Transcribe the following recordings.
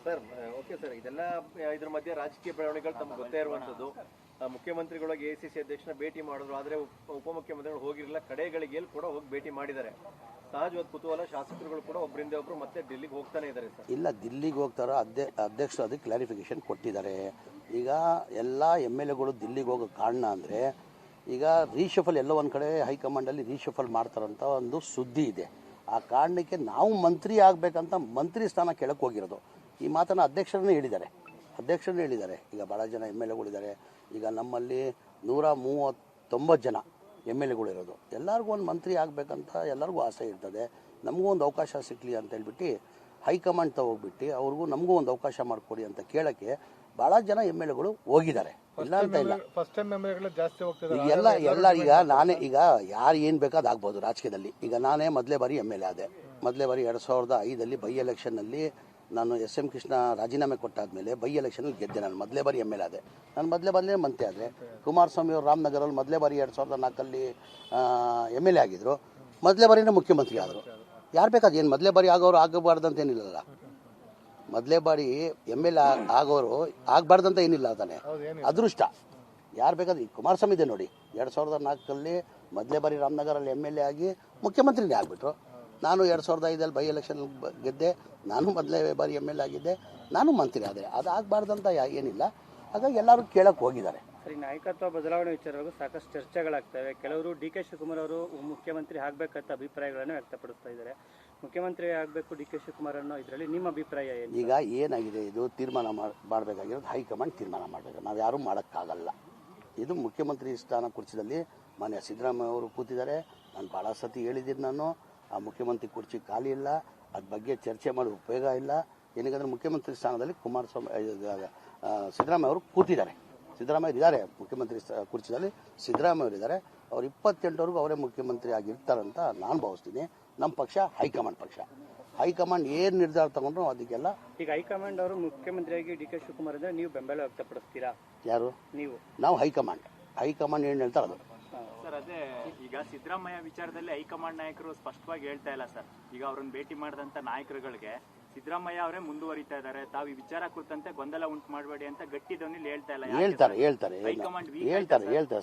Sir okay sir, ಇದೆಲ್ಲ ಇದ್ರ ಮಧ್ಯೆ ರಾಜಕೀಯ ಬೆಳವಣಿಗೆಗಳು ತಮ್ಗೆ ಗೊತ್ತೇ ಇರುವಂತದ್ದು. ಮುಖ್ಯಮಂತ್ರಿಗಳಿಗೆ ಎಸಿಸಿ ಅಧ್ಯಕ್ಷನ ಭೇಟಿ ಮಾಡಿದ್ರು, ಆದ್ರೆ ಉಪಮುಖ್ಯಮಂತ್ರಿಗಳು ಹೋಗಿರಲಿಲ್ಲ. ಕಡೆಗಳಿಗೆ ಕೂಡ ಹೋಗಿ ಭೇಟಿ ಮಾಡಿದ್ದಾರೆ. ಸಹಜವಾದ ಕುತೂಹಲ, ಶಾಸಕರುಗಳು ಕೂಡ ಒಬ್ಬರಿಂದ ಒಬ್ರು ಮತ್ತೆ ಡೆಲ್ಲಿಗೆ ಹೋಗ್ತಾನೆ ಇದ್ದಾರೆ ಸರ್. ಇಲ್ಲ, ದಿಲ್ಲಿಗೆ ಹೋಗ್ತಾರೋ ಅಧ್ಯಕ್ಷರು ಅದಕ್ಕೆ ಕ್ಲಾರಿಫಿಕೇಶನ್ ಕೊಟ್ಟಿದ್ದಾರೆ. ಈಗ ಎಲ್ಲ ಎಲ್ ಎಗಳು ದಿಲ್ಲಿಗೆ ಹೋಗೋ ಕಾರಣ ಅಂದರೆ ಈಗ ರೀಶಫಲ್ ಎಲ್ಲೋ ಒಂದು ಕಡೆ ಹೈಕಮಾಂಡಲ್ಲಿ ರೀಶಫಲ್ ಮಾಡ್ತಾರಂತ ಒಂದು ಸುದ್ದಿ ಇದೆ. ಆ ಕಾರಣಕ್ಕೆ ನಾವು ಮಂತ್ರಿ ಆಗಬೇಕಂತ ಮಂತ್ರಿ ಸ್ಥಾನ ಕೆಳಕ್ಕೆ ಹೋಗಿರೋದು. ಈ ಮಾತನ್ನು ಅಧ್ಯಕ್ಷರನ್ನೇ ಹೇಳಿದ್ದಾರೆ. ಈಗ ಭಾಳ ಜನ ಎಲ್ ಎಗಳಿದ್ದಾರೆ. ಈಗ ನಮ್ಮಲ್ಲಿ 139 ಜನ ಎಲ್ ಎಗಳಿರೋದು. ಎಲ್ಲರಿಗೂ ಒಂದು ಮಂತ್ರಿ ಆಗಬೇಕಂತ ಎಲ್ಲರಿಗೂ ಆಸೆ ಇರ್ತದೆ. ನಮಗೂ ಒಂದು ಅವಕಾಶ ಸಿಕ್ಕಲಿ ಅಂತ ಹೇಳ್ಬಿಟ್ಟು ಹೈಕಮಾಂಡ್ ಹೋಗ್ಬಿಟ್ಟು ಅವ್ರಿಗೂ ನಮಗೂ ಒಂದು ಅವಕಾಶ ಮಾಡಿಕೊಡಿ ಅಂತ ಕೇಳೋಕ್ಕೆ ಭಾಳ ಜನ ಎಲ್ ಎಗಳು ಹೋಗಿದ್ದಾರೆ. ಇಲ್ಲ ಅಂತ ಇಲ್ಲ, ಎಲ್ಲ ಈಗ ನಾನೇ ಈಗ ಯಾರು ಏನು ಬೇಕಾದ ಆಗ್ಬೋದು ರಾಜಕೀಯದಲ್ಲಿ. ಈಗ ನಾನೇ ಮೊದಲೇ ಬಾರಿ ಎಮ್ ಎಲ್ ಎ ಆದೆ. ಮೊದಲೇ ಬಾರಿ 2005 ಬೈ ಎಲೆಕ್ಷನ್ನಲ್ಲಿ ನಾನು SM ಕೃಷ್ಣ ರಾಜೀನಾಮೆ ಕೊಟ್ಟಾದ್ಮೇಲೆ ಬೈ ಎಲೆಕ್ಷನಲ್ಲಿ ಗೆದ್ದೆ. ನಾನು ಮೊದಲೇ ಬಾರಿ ಎಮ್ ಎಲ್ ಎ ಆದೆ. ನಾನು ಮೊದಲೇ ಮಂತ್ರಿ ಆದರೆ ಕುಮಾರಸ್ವಾಮಿ ಅವರು ರಾಮನಗರಲ್ಲಿ ಮೊದಲೇ ಬಾರಿ 2004 ಎಮ್ ಎಲ್ ಎ ಆಗಿದ್ರು. ಮೊದಲೇ ಬಾರಿನೇ ಮುಖ್ಯಮಂತ್ರಿ ಆದರು. ಯಾರು ಬೇಕಾದ ಏನು ಮೊದಲೇ ಬಾರಿ ಆಗೋರು ಆಗಬಾರ್ದಂತೇನಿಲ್ಲ. ಮೊದಲೇ ಬಾರಿ ಎಮ್ ಎಲ್ ಎ ಆಗೋರು ಆಗಬಾರ್ದಂತ ಏನಿಲ್ಲ. ತಾನೆ ಅದೃಷ್ಟ. ಯಾರು ಬೇಕಾದ್ರೆ ಕುಮಾರಸ್ವಾಮಿ ಇದೆ ನೋಡಿ, 2004 ಮೊದಲೇ ಬಾರಿ ರಾಮನಗರಲ್ಲಿ ಎಮ್ ಎಲ್ ಎ ಆಗಿ ಮುಖ್ಯಮಂತ್ರಿನೇ ಆಗಿಬಿಟ್ರು. ನಾನು 2005 ಬೈ ಎಲೆಕ್ಷನ್ ಗೆದ್ದೆ. ನಾನು ಮೊದಲೇ ಬಾರಿ ಎಮ್ ಎಲ್ ಎ ಆಗಿದ್ದೆ. ನಾನು ಮಂತ್ರಿ ಆದೆ. ಅದು ಆಗಬಾರ್ದಂತ ಏನಿಲ್ಲ. ಹಾಗಾಗಿ ಎಲ್ಲರೂ ಕೇಳಕ್ಕೆ ಹೋಗಿದ್ದಾರೆ. ಸರಿ, ನಾಯಕತ್ವ ಬದಲಾವಣೆ ವಿಚಾರವಾಗಿ ಸಾಕಷ್ಟು ಚರ್ಚೆಗಳಾಗ್ತವೆ. ಕೆಲವರು DK ಶಿವಕುಮಾರ್ ಅವರು ಮುಖ್ಯಮಂತ್ರಿ ಆಗಬೇಕಂತ ಅಭಿಪ್ರಾಯಗಳನ್ನು ವ್ಯಕ್ತಪಡಿಸ್ತಾ ಇದ್ದಾರೆ. ಮುಖ್ಯಮಂತ್ರಿ ಆಗಬೇಕು DK ಶಿವಕುಮಾರ್ ಅನ್ನೋ ಇದರಲ್ಲಿ ನಿಮ್ಮ ಅಭಿಪ್ರಾಯ ಏನು? ಈಗ ಏನಾಗಿದೆ, ಇದು ತೀರ್ಮಾನ ಮಾಡಬೇಕಾಗಿರೋದು ಹೈಕಮಾಂಡ್ ತೀರ್ಮಾನ ಮಾಡಬೇಕು. ನಾವು ಯಾರೂ ಮಾಡೋಕ್ಕಾಗಲ್ಲ. ಇದು ಮುಖ್ಯಮಂತ್ರಿ ಸ್ಥಾನ ಕುರ್ಚಿದಲ್ಲಿ ಮಾನ್ಯ ಸಿದ್ದರಾಮಯ್ಯ ಅವರು ಕೂತಿದ್ದಾರೆ. ನಾನು ಭಾಳ ಸತಿ ಹೇಳಿದ್ದೀನಿ, ನಾನು ಆ ಮುಖ್ಯಮಂತ್ರಿ ಕುರ್ಚಿ ಖಾಲಿ ಇಲ್ಲ. ಅದ್ರ ಬಗ್ಗೆ ಚರ್ಚೆ ಮಾಡೋ ಉಪಯೋಗ ಇಲ್ಲ. ಏನಕ್ಕಂದ್ರೆ ಮುಖ್ಯಮಂತ್ರಿ ಸ್ಥಾನದಲ್ಲಿ ಸಿದ್ದರಾಮಯ್ಯ ಅವರು ಕೂತಿದ್ದಾರೆ. ಸಿದ್ದರಾಮಯ್ಯ ಇದ್ದಾರೆ ಮುಖ್ಯಮಂತ್ರಿ ಕುರ್ಚಿದಲ್ಲಿ. ಸಿದ್ದರಾಮಯ್ಯ ಅವರು ಇದ್ದಾರೆ. ಅವ್ರು 28ವರೆಗೂ ಅವರೇ ಮುಖ್ಯಮಂತ್ರಿ ಆಗಿರ್ತಾರಂತ ನಾನು ಭಾವಿಸ್ತೀನಿ. ನಮ್ಮ ಪಕ್ಷ ಹೈಕಮಾಂಡ್ ಏನು ನಿರ್ಧಾರ ತಗೊಂಡ್ರು ಅದಕ್ಕೆಲ್ಲ. ಈಗ ಹೈಕಮಾಂಡ್ ಅವರು ಮುಖ್ಯಮಂತ್ರಿಯಾಗಿ DK ಶಿವಕುಮಾರ್ ಅಂದ್ರೆ ನೀವು ಬೆಂಬಲ ವ್ಯಕ್ತಪಡಿಸ್ತೀರಾ? ಯಾರು? ನೀವು. ನಾವು ಹೈಕಮಾಂಡ್ ಏನು ಹೇಳ್ತಾರೆ ಅದು. ಸರ್, ಅದೇ ಈಗ ಸಿದ್ದರಾಮಯ್ಯ ವಿಚಾರದಲ್ಲಿ ಹೈಕಮಾಂಡ್ ನಾಯಕರು ಸ್ಪಷ್ಟವಾಗಿ ಹೇಳ್ತಾ ಇಲ್ಲ ಸರ್. ಈಗ ಅವ್ರನ್ನ ಭೇಟಿ ಮಾಡಿದಂತ ನಾಯಕರುಗಳಿಗೆ ಸಿದ್ದರಾಮಯ್ಯ ಅವರೇ ಮುಂದುವರಿತಾ ಇದ್ದಾರೆ. ತಾವು ಈ ವಿಚಾರ ಕುರಿತಂತೆ ಗೊಂದಲ ಉಂಟು ಮಾಡಬೇಡಿ ಅಂತ ಗಟ್ಟಿ ಧ್ವನಿಲಿ ಹೇಳ್ತಾ ಇಲ್ಲ. ಹೇಳ್ತಾರೆ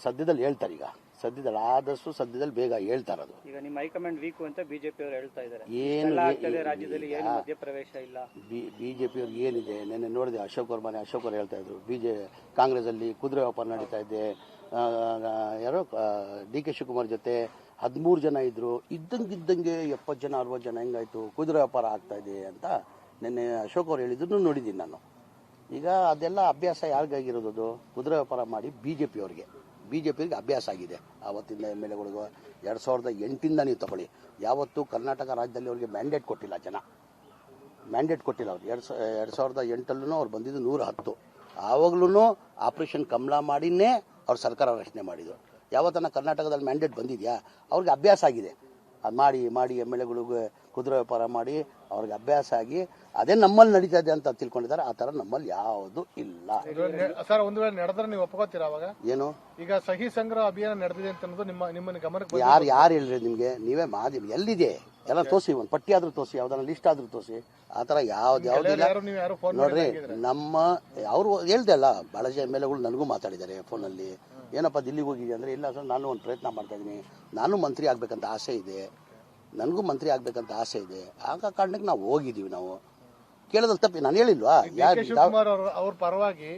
ಸದ್ಯದಲ್ಲಿ ಹೇಳ್ತಾರೆ. ಈಗ ಸದ್ಯದಲ್ಲಿ ಆದಷ್ಟು ಸದ್ಯದಲ್ಲಿ ಬೇಗ ಹೇಳ್ತಾರೆ. ಅದು ಈಗ ನಿಮ್ಮ ಹೈಕಮಾಂಡ್ ವೀಕು ಅಂತ ಬಿಜೆಪಿ ಅವರು ಹೇಳ್ತಾ ಇದ್ದಾರೆ. ಏನು ರಾಜ್ಯದಲ್ಲಿ ಏನು ಮಧ್ಯಪ್ರವೇಶ ಇಲ್ಲ. ಬಿಜೆಪಿ ಅವ್ರಿಗೆ ಏನಿದೆ, ನೆನ್ನೆ ನೋಡಿದೆ ಅಶೋಕ್ ಅವರು ಹೇಳ್ತಾ ಇದ್ರು. ಕಾಂಗ್ರೆಸ್ ಅಲ್ಲಿ ಕುದುರೆ ವ್ಯಾಪಾರ ನಡೀತಾ ಇದೆ. ಯಾರೋ DK ಶಿವಕುಮಾರ್ ಜೊತೆ 13 ಜನ ಇದ್ರು. ಇದ್ದಂಗೆ 70 ಜನ 60 ಜನ ಹೆಂಗಾಯ್ತು, ಕುದುರೆ ವ್ಯಾಪಾರ ಆಗ್ತಾ ಇದೆ ಅಂತ ನಿನ್ನೆ ಅಶೋಕ್ ಅವ್ರು ಹೇಳಿದ್ರು ನೋಡಿದ್ದೀನಿ ನಾನು. ಈಗ ಅದೆಲ್ಲ ಅಭ್ಯಾಸ ಯಾರಿಗಾಗಿರೋದು? ಅದು ಕುದುರೆ ವ್ಯಾಪಾರ ಮಾಡಿ ಬಿಜೆಪಿಯವ್ರಿಗೆ ಅಭ್ಯಾಸ ಆಗಿದೆ. ಆವತ್ತಿಂದ ಎಮ್ ಎಲ್ ಎಗಳಿಗೂ 2008 ನೀವು ತಗೊಳ್ಳಿ, ಯಾವತ್ತೂ ಕರ್ನಾಟಕ ರಾಜ್ಯದಲ್ಲಿ ಅವ್ರಿಗೆ ಮ್ಯಾಂಡೇಟ್ ಕೊಟ್ಟಿಲ್ಲ. ಜನ ಮ್ಯಾಂಡೇಟ್ ಕೊಟ್ಟಿಲ್ಲ ಅವ್ರು. 2008 ಅವ್ರು ಬಂದಿದ್ದು 110. ಆವಾಗ್ಲೂ ಆಪರೇಷನ್ ಕಮಲ ಮಾಡಿನೇ ಅವ್ರು ಸರ್ಕಾರ ರಚನೆ ಮಾಡಿದ್ರು. ಯಾವತ್ತನ ಕರ್ನಾಟಕದಲ್ಲಿ ಮ್ಯಾಂಡೇಟ್ ಬಂದಿದೆಯಾ? ಅವ್ರಿಗೆ ಅಭ್ಯಾಸ ಆಗಿದೆ. ಅದು ಮಾಡಿ ಎಮ್ ಎಲ್ ಎಗಳಿಗೆ ಕುದುರೆ ವ್ಯಾಪಾರ ಮಾಡಿ ಅವ್ರಿಗೆ ಅಭ್ಯಾಸ ಆಗಿ ಅದೇ ನಮ್ಮಲ್ಲಿ ನಡೀತಾ ಇದೆ ಅಂತ ತಿಳ್ಕೊಂಡಿದ್ದಾರೆ. ಆ ಥರ ನಮ್ಮಲ್ಲಿ ಯಾವುದು ಇಲ್ಲ. ಸರ್, ಒಂದು ವೇಳೆ ನಡೆದ್ರೆ ನೀವು ಒಪ್ಕೋತೀರಾ? ಅವಾಗ ಏನು? ಈಗ ಸಹಿ ಸಂಗ್ರಹ ಅಭಿಯಾನ ನಡೆದಿದೆ ಅಂತ ಅನ್ನೋದು ನಿಮ್ಮನ್ನ ಗಮನಕ್ಕೆ ಯಾರು ಹೇಳ್ರಿ ನಿಮಗೆ? ನೀವೇ ಮಾಧ್ಯಮ ಎಲ್ಲಿದೆ ಎಲ್ಲ ತೋರಿಸಿ, ಒಂದು ಪಟ್ಟಿ ಆದ್ರೂ ತೋರಿಸಿ, ಯಾವ್ದಾರ ಲಿಸ್ಟ್ ಆದ್ರೂ ತೋರಿಸಿ. ಆ ಥರ ಯಾವ್ದಿಲ್ಲ ನೋಡ್ರಿ. ನಮ್ಮ ಅವರು ಹೇಳ್ದೆ ಅಲ್ಲ, ಭಾಳ ಜನ ಎಮ್ ಎಲ್ ಎಗಳು ನನಗೂ ಮಾತಾಡಿದ್ದಾರೆ ಫೋನಲ್ಲಿ. ಏನಪ್ಪ ದಿಲ್ಲಿಗೆ ಹೋಗಿದ್ದೆ ಅಂದರೆ, ಇಲ್ಲ ಸರ್ ನಾನು ಒಂದು ಪ್ರಯತ್ನ ಮಾಡ್ತಾ ಇದ್ದೀನಿ, ನಾನು ಮಂತ್ರಿ ಆಗ್ಬೇಕಂತ ಆಸೆ ಇದೆ, ನನಗೂ ಮಂತ್ರಿ ಆಗ್ಬೇಕಂತ ಆಸೆ ಇದೆ. ಆಗ ಕಾರಣಕ್ಕೆ ನಾವು ಹೋಗಿದ್ದೀವಿ. ನಾವು ಕೇಳೋದಲ್ಲಿ ತಪ್ಪಿ ನಾನು ಹೇಳಿಲ್ವಾ? ಅವ್ರ ಪರವಾಗಿ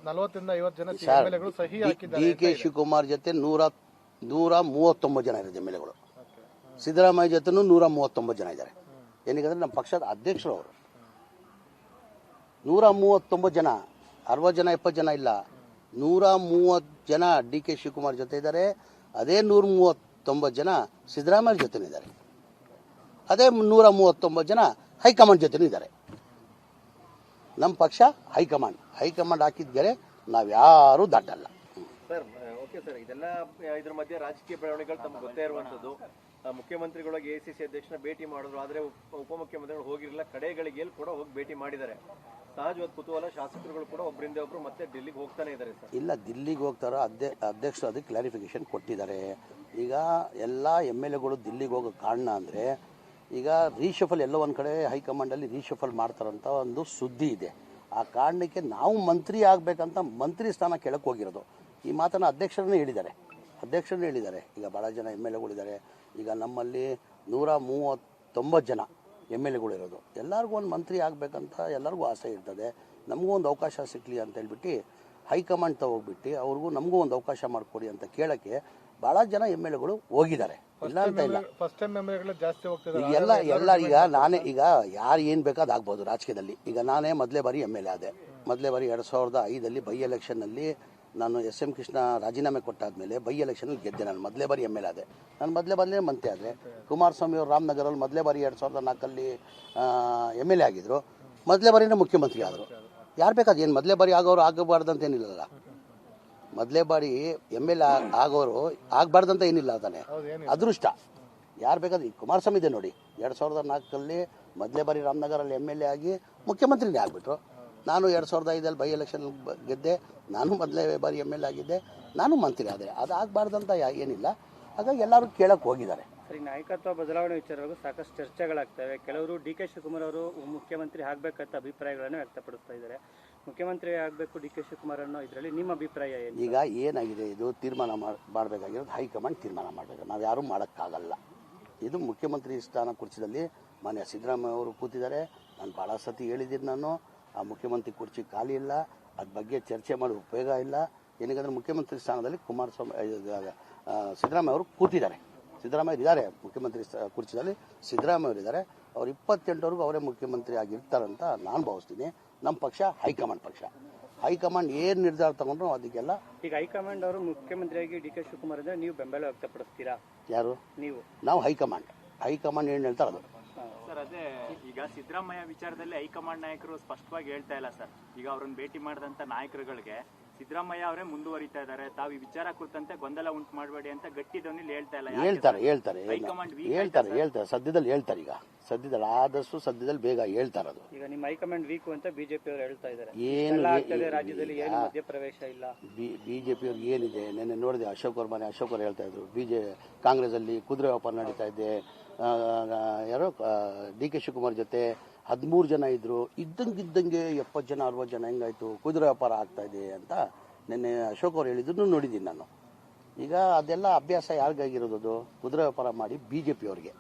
40-50 ಜನ ಸಹಿ ಹಾಕಿದ್ದಾರೆ. DK ಶಿವಕುಮಾರ್ ಜೊತೆ 139 ಜನ ಇರೋದು ಎಮ್ ಎಲ್ ಎಗಳು. ಸಿದ್ದರಾಮಯ್ಯ ಜೊತೆನೂ 139 ಜನ ಇದ್ದಾರೆ. ಏನಕ್ಕಂದ್ರೆ ನಮ್ಮ ಪಕ್ಷದ ಅಧ್ಯಕ್ಷರು ಅವರು. 139 ಜನ, 60 ಜನ 70 ಜನ ಇಲ್ಲ, 130 ಜನ DK ಶಿವಕುಮಾರ್ ಜೊತೆ ಇದ್ದಾರೆ. ಅದೇ 139 ಜನ ಸಿದ್ದರಾಮಯ್ಯ ಜೊತೆ ಇದ್ದಾರೆ. ಅದೇ 139 ಜನ ಹೈಕಮಾಂಡ್ ಜೊತೆ ಇದ್ದಾರೆ. ನಮ್ಮ ಪಕ್ಷ ಹೈಕಮಾಂಡ್ ಹಾಕಿದ್ದರೆ ನಾವ್ಯಾರೂ ದಾಟಲ್ಲ. ಸರ್ ಓಕೆ ಸರ್, ಇದೆಲ್ಲ ಇದ್ರ ಮಧ್ಯೆ ರಾಜಕೀಯ ಬೆಳವಣಿಗೆಗಳು ತಮ್ಗೆ ಗೊತ್ತೇ ಇರುವಂತದ್ದು. ಮುಖ್ಯಮಂತ್ರಿಗಳಿಗೆ ಎಸಿಸಿ ಅಧ್ಯಕ್ಷನ ಭೇಟಿ ಮಾಡಿದ್ರು, ಆದ್ರೆ ಉಪಮುಖ್ಯಮಂತ್ರಿಗಳು ಹೋಗಿರಲಿಲ್ಲ. ಕಡೆಗಳಿಗೆ ಕೂಡ ಹೋಗಿ ಭೇಟಿ ಮಾಡಿದ್ದಾರೆ. ಸಹಜವಾದ ಕುತೂಹಲ, ಶಾಸಕರುಗಳು ಕೂಡ ಒಬ್ಬರಿಂದ ಒಬ್ರು ಮತ್ತೆ ಡೆಲ್ಲಿಗೆ ಹೋಗ್ತಾನೆ ಇದ್ದಾರೆ ಸರ್. ಇಲ್ಲ, ದಿಲ್ಲಿಗೆ ಹೋಗ್ತಾರೋ ಅಧ್ಯಕ್ಷರು ಅದಕ್ಕೆ ಕ್ಲಾರಿಫಿಕೇಶನ್ ಕೊಟ್ಟಿದ್ದಾರೆ. ಈಗ ಎಲ್ಲ ಎಮ್ ಎಲ್ ಎಗಳು ದಿಲ್ಲಿಗೆ ಹೋಗೋ ಕಾರಣ ಅಂದರೆ ಈಗ ರೀಶಫಲ್ ಎಲ್ಲೋ ಒಂದು ಕಡೆ ಹೈಕಮಾಂಡಲ್ಲಿ ರೀಶಫಲ್ ಮಾಡ್ತಾರಂತ ಒಂದು ಸುದ್ದಿ ಇದೆ. ಆ ಕಾರಣಕ್ಕೆ ನಾವು ಮಂತ್ರಿ ಆಗಬೇಕಂತ ಮಂತ್ರಿ ಸ್ಥಾನ ಕೆಳಕ್ಕೆ ಹೋಗಿರೋದು. ಈ ಮಾತನ್ನು ಅಧ್ಯಕ್ಷರನ್ನೇ ಹೇಳಿದ್ದಾರೆ. ಈಗ ಭಾಳ ಜನ MLAಗಳಿದ್ದಾರೆ. ಈಗ ನಮ್ಮಲ್ಲಿ 139 ಜನ MLAಗಳಿರೋದು. ಎಲ್ಲರಿಗೂ ಒಂದು ಮಂತ್ರಿ ಆಗಬೇಕಂತ ಎಲ್ಲರಿಗೂ ಆಸೆ ಇರ್ತದೆ. ನಮಗೂ ಒಂದು ಅವಕಾಶ ಸಿಕ್ಕಲಿ ಅಂತ ಹೇಳ್ಬಿಟ್ಟು ಹೈಕಮಾಂಡ್ ಹೋಗ್ಬಿಟ್ಟು ಅವ್ರಿಗೂ ನಮಗೂ ಒಂದು ಅವಕಾಶ ಮಾಡಿಕೊಡಿ ಅಂತ ಕೇಳೋಕ್ಕೆ ಭಾಳ ಜನ MLAಗಳು ಹೋಗಿದ್ದಾರೆ. ಇಲ್ಲ ಅಂತ ಇಲ್ಲ. ಫಸ್ಟ್ ಟೈಮ್ MLAಗಳು ಜಾಸ್ತಿ ಹೋಗ್ತಿದ್ದಾರೆ. ಎಲ್ಲ ಈಗ ನಾನೇ ಈಗ ಯಾರು ಏನು ಬೇಕಾದ ಆಗ್ಬೋದು ರಾಜಕೀಯದಲ್ಲಿ. ಈಗ ನಾನೇ ಮೊದಲೇ ಬಾರಿ MLA ಆದೆ. ಮೊದಲೇ ಬಾರಿ 2005 ಬೈ ಎಲೆಕ್ಷನ್ನಲ್ಲಿ ನಾನು SM ಕೃಷ್ಣ ರಾಜೀನಾಮೆ ಕೊಟ್ಟಾದ್ಮೇಲೆ ಬೈ ಎಲೆಕ್ಷನಲ್ಲಿ ಗೆದ್ದೆ. ನಾನು ಮೊದಲೇ ಬಾರಿ MLA ಆದೆ. ನಾನು ಮೊದಲೇ ಮಂತ್ರಿ ಆದರೆ ಕುಮಾರಸ್ವಾಮಿ ಅವರು ರಾಮನಗರಲ್ಲಿ ಮೊದಲೇ ಬಾರಿ 2004 MLA ಆಗಿದ್ರು. ಮೊದಲೇ ಬಾರಿನೇ ಮುಖ್ಯಮಂತ್ರಿ ಆದರು. ಯಾರು ಬೇಕಾದ ಏನು ಮೊದಲೇ ಬಾರಿ ಆಗೋರು ಆಗಬಾರ್ದಂತ ಏನಿಲ್ಲಲ್ಲ. ಮೊದಲೇ ಬಾರಿ MLA ಆಗೋರು ಆಗಬಾರ್ದಂತ ಏನಿಲ್ಲ ತಾನೆ, ಅದೃಷ್ಟ. ಯಾರು ಬೇಕಾದ್ರೆ ಕುಮಾರಸ್ವಾಮಿ ಇದೆ ನೋಡಿ, 2004 ಮೊದಲೇ ಬಾರಿ ರಾಮನಗರಲ್ಲಿ MLA ಆಗಿ ಮುಖ್ಯಮಂತ್ರಿನೇ ಆಗಿಬಿಟ್ರು. ನಾನು 2005 ಬೈ ಎಲೆಕ್ಷನ್ ಗೆದ್ದೆ. ನಾನು ಮೊದಲೇ ಬಾರಿ MLA ಆಗಿದ್ದೆ. ನಾನು ಮಂತ್ರಿ ಆದೆ. ಅದು ಆಗಬಾರ್ದಂತ ಏನಿಲ್ಲ. ಹಾಗಾಗಿ ಎಲ್ಲರೂ ಕೇಳಕ್ಕೆ ಹೋಗಿದ್ದಾರೆ. ಸರಿ, ನಾಯಕತ್ವ ಬದಲಾವಣೆ ವಿಚಾರವಾಗಿ ಸಾಕಷ್ಟು ಚರ್ಚೆಗಳಾಗ್ತವೆ. ಕೆಲವರು DK ಶಿವಕುಮಾರ್ ಅವರು ಮುಖ್ಯಮಂತ್ರಿ ಆಗಬೇಕಂತ ಅಭಿಪ್ರಾಯಗಳನ್ನು ವ್ಯಕ್ತಪಡಿಸ್ತಾ ಇದ್ದಾರೆ. ಮುಖ್ಯಮಂತ್ರಿ ಆಗಬೇಕು DK ಶಿವಕುಮಾರ್ ಅನ್ನೋ ಇದರಲ್ಲಿ ನಿಮ್ಮ ಅಭಿಪ್ರಾಯ ಏನು? ಈಗ ಏನಾಗಿದೆ, ಇದು ತೀರ್ಮಾನ ಮಾಡಬೇಕಾಗಿರೋದು ಹೈಕಮಾಂಡ್ ತೀರ್ಮಾನ ಮಾಡಬೇಕು. ನಾವು ಯಾರೂ ಮಾಡೋಕ್ಕಾಗಲ್ಲ. ಇದು ಮುಖ್ಯಮಂತ್ರಿ ಸ್ಥಾನ ಕುರ್ಚಿದಲ್ಲಿ ಮಾನ್ಯ ಸಿದ್ದರಾಮಯ್ಯ ಅವರು ಕೂತಿದ್ದಾರೆ. ನಾನು ಭಾಳ ಸತಿ ಹೇಳಿದ್ದೀನಿ, ನಾನು ಆ ಮುಖ್ಯಮಂತ್ರಿ ಕುರ್ಚಿ ಖಾಲಿ ಇಲ್ಲ, ಅದ್ರ ಬಗ್ಗೆ ಚರ್ಚೆ ಮಾಡೋ ಉಪಯೋಗ ಇಲ್ಲ. ಏನಕ್ಕೆ ಮುಖ್ಯಮಂತ್ರಿ ಸ್ಥಾನದಲ್ಲಿ ಸಿದ್ದರಾಮಯ್ಯ ಅವರು ಕೂತಿದ್ದಾರೆ. ಸಿದ್ದರಾಮಯ್ಯ ಇದ್ದಾರೆ ಮುಖ್ಯಮಂತ್ರಿ ಕುರ್ಚಿದಲ್ಲಿ. ಸಿದ್ದರಾಮಯ್ಯ ಇದ್ದಾರೆ. ಅವ್ರು 28ವರೆಗೂ ಅವರೇ ಮುಖ್ಯಮಂತ್ರಿ ಆಗಿರ್ತಾರಂತ ನಾನು ಭಾವಿಸ್ತೀನಿ. ನಮ್ಮ ಪಕ್ಷ ಹೈಕಮಾಂಡ್ ಏನು ನಿರ್ಧಾರ ತಗೊಂಡ್ರು ಅದಕ್ಕೆಲ್ಲ. ಈಗ ಹೈಕಮಾಂಡ್ ಅವರು ಮುಖ್ಯಮಂತ್ರಿಯಾಗಿ DK ಶಿವಕುಮಾರ್ ಅಂದ್ರೆ ನೀವು ಬೆಂಬಲ ವ್ಯಕ್ತಪಡಿಸ್ತೀರಾ? ಯಾರು? ನಾವು ಹೈಕಮಾಂಡ್ ಏನು ಹೇಳ್ತಾರೆ ಅದು. ಸರ್, ಅದೇ ಈಗ ಸಿದ್ದರಾಮಯ್ಯ ವಿಚಾರದಲ್ಲಿ ಹೈಕಮಾಂಡ್ ನಾಯಕರು ಸ್ಪಷ್ಟವಾಗಿ ಹೇಳ್ತಾ ಇಲ್ಲ ಸರ್. ಈಗ ಅವ್ರನ್ನ ಭೇಟಿ ಮಾಡಿದಂತ ನಾಯಕರುಗಳಿಗೆ ಸಿದ್ದರಾಮಯ್ಯ ಅವರೇ ಮುಂದುವರಿತಾ ಇದ್ದಾರೆ, ತಾವು ಈ ವಿಚಾರ ಕುರಿತಂತೆ ಗೊಂದಲ ಉಂಟು ಮಾಡಬೇಡಿ ಅಂತ ಗಟ್ಟಿ ಧ್ವನಿಲಿ ಹೇಳ್ತಾ ಇಲ್ಲ. ಹೇಳ್ತಾರೆ ಸದ್ಯದಲ್ಲಿ ಹೇಳ್ತಾರೆ. ಈಗ ಸದ್ಯದಲ್ಲಿ ಬೇಗ ಹೇಳ್ತಾರೆ. ಅದು ಈಗ ನಿಮ್ಮ ಹೈಕಮಾಂಡ್ ವೀಕ್ ಅಂತ BJP ಅವರು ಹೇಳ್ತಾ ಇದ್ದಾರೆ. ರಾಜ್ಯದಲ್ಲಿ ಏನು ಮಧ್ಯಪ್ರವೇಶ ಇಲ್ಲ. BJP ಅವ್ರಿಗೆ ಏನಿದೆ, ನೆನ್ನೆ ನೋಡಿದೆ ಅಶೋಕ್ ಅವರು ಹೇಳ್ತಾ ಇದ್ರು. ಕಾಂಗ್ರೆಸ್ ಅಲ್ಲಿ ಕುದುರೆ ವ್ಯಾಪಾರ ನಡೀತಾ ಇದೆ. ಯಾರೋ DK ಶಿವಕುಮಾರ್ ಜೊತೆ 13 ಜನ ಇದ್ರು. ಇದ್ದಂಗೆ 70 ಜನ 60 ಜನ ಹೆಂಗಾಯ್ತು, ಕುದುರೆ ವ್ಯಾಪಾರ ಆಗ್ತಾ ಇದೆ ಅಂತ ನಿನ್ನೆ ಅಶೋಕ್ ಅವ್ರು ಹೇಳಿದ್ರು ನೋಡಿದ್ದೀನಿ ನಾನು. ಈಗ ಅದೆಲ್ಲ ಅಭ್ಯಾಸ ಯಾರಿಗಾಗಿರೋದು? ಕುದುರೆ ವ್ಯಾಪಾರ ಮಾಡಿ BJPಯವರಿಗೆ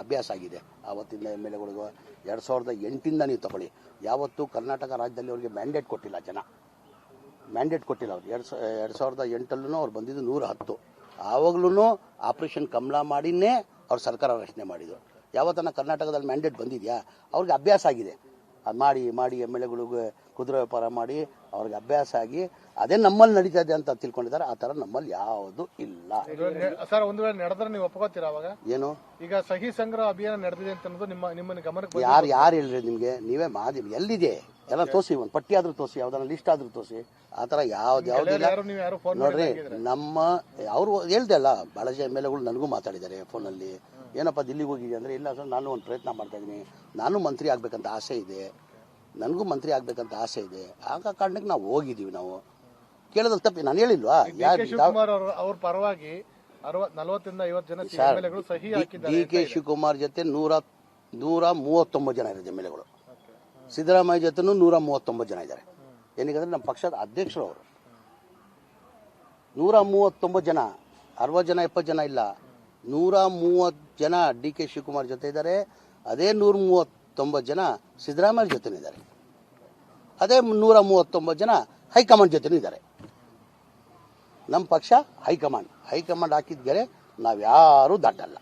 ಅಭ್ಯಾಸ ಆಗಿದೆ. ಆವತ್ತಿಂದ MLAಗಳಿಗೂ 2008 ನೀವು ತಗೊಳ್ಳಿ, ಯಾವತ್ತೂ ಕರ್ನಾಟಕ ರಾಜ್ಯದಲ್ಲಿ ಅವ್ರಿಗೆ ಮ್ಯಾಂಡೇಟ್ ಕೊಟ್ಟಿಲ್ಲ. ಅವ್ರು 2008 ಅವ್ರು ಬಂದಿದ್ದು 110. ಆವಾಗ್ಲೂ ಆಪರೇಷನ್ ಕಮಲ ಮಾಡಿನೇ ಅವ್ರು ಸರ್ಕಾರ ರಚನೆ ಮಾಡಿದ್ರು. ಯಾವತ್ತನ ಕರ್ನಾಟಕದಲ್ಲಿ ಮ್ಯಾಂಡೇಟ್ ಬಂದಿದೆಯಾ? ಅವ್ರಿಗೆ ಅಭ್ಯಾಸ ಆಗಿದೆ. ಅದು ಮಾಡಿ MLAಗಳಿಗೆ ಕುದುರೆ ವ್ಯಾಪಾರ ಮಾಡಿ ಅವ್ರಿಗೆ ಅಭ್ಯಾಸ ಆಗಿ ಅದೇ ನಮ್ಮಲ್ಲಿ ನಡೀತಾ ಇದೆ ಅಂತ ತಿಳ್ಕೊಂಡಿದ್ದಾರೆ. ಆ ಥರ ನಮ್ಮಲ್ಲಿ ಯಾವುದು ಇಲ್ಲ. ಸರ್, ಒಂದು ವೇಳೆ ನಡೆದ್ರೆ ನೀವು ಒಪ್ಕೋತೀರಾ? ಅವಾಗ ಏನು? ಈಗ ಸಹಿ ಸಂಗ್ರಹ ಅಭಿಯಾನ ನಡೆದಿದೆ ಅಂತ ಅನ್ನೋದು ನಿಮ್ಮ ಗಮನಕ್ಕೆ ಯಾರು ಹೇಳ್ರಿ ನಿಮಗೆ? ನೀವೇ ಮಾಧ್ಯಮ ಎಲ್ಲಿದೆ ಎಲ್ಲ ತೋರಿಸಿ, ಒಂದು ಪಟ್ಟಿ ಆದ್ರೂ ತೋರಿಸಿ, ಯಾವ್ದಾರ ಲಿಸ್ಟ್ ಆದ್ರೂ ತೋರಿಸಿ. ಆ ಥರ ಯಾವುದಿಲ್ಲ ನೋಡ್ರಿ. ನಮ್ಮ ಅವರು ಹೇಳ್ದೆ ಅಲ್ಲ, ಭಾಳ MLAಗಳು ನನಗೂ ಮಾತಾಡಿದ್ದಾರೆ ಫೋನಲ್ಲಿ. ಏನಪ್ಪ ದಿಲ್ಲಿಗೆ ಹೋಗಿದ್ದೆ ಅಂದರೆ, ಇಲ್ಲ ಸರ್ ನಾನು ಒಂದು ಪ್ರಯತ್ನ ಮಾಡ್ತಾ ಇದ್ದೀನಿ, ನಾನು ಮಂತ್ರಿ ಆಗ್ಬೇಕಂತ ಆಸೆ ಇದೆ, ನನಗೂ ಮಂತ್ರಿ ಆಗ್ಬೇಕಂತ ಆಸೆ ಇದೆ. ಆಗ ಕಾರಣಕ್ಕೆ ನಾವು ಹೋಗಿದ್ದೀವಿ. ನಾವು ಕೇಳೋದಲ್ಲಿ ತಪ್ಪಿ ನಾನು ಹೇಳಿಲ್ವಾ? ಶಿವಕುಮಾರ್ ಅವ್ರ ಪರವಾಗಿ 40 ರಿಂದ 50 ಜನ MLAಗಳು ಸಹಿ ಹಾಕಿದ್ದಾರೆ. DK ಶಿವಕುಮಾರ್ ಜೊತೆ 139 ಜನ ಇರೋದು MLAಗಳು. ಸಿದ್ದರಾಮಯ್ಯ ಜೊತೆನೂ 139 ಜನ ಇದ್ದಾರೆ. ಏನಕ್ಕೆ ನಮ್ಮ ಪಕ್ಷದ ಅಧ್ಯಕ್ಷರು ಅವರು 139 ಜನ, 60 ಜನ 70 ಜನ ಇಲ್ಲ, 130 ಜನ DK ಶಿವಕುಮಾರ್ ಜೊತೆ ಇದ್ದಾರೆ. ಅದೇ 139 ಜನ ಸಿದ್ದರಾಮಯ್ಯ ಜೊತೆ ಇದ್ದಾರೆ. ಅದೇ 139 ಜನ ಹೈಕಮಾಂಡ್ ಜೊತೆ ಇದ್ದಾರೆ. ನಮ್ಮ ಪಕ್ಷ ಹೈಕಮಾಂಡ್ ಹಾಕಿದ್ದರೆ ನಾವ್ಯಾರೂ ದಾಟಲ್ಲ.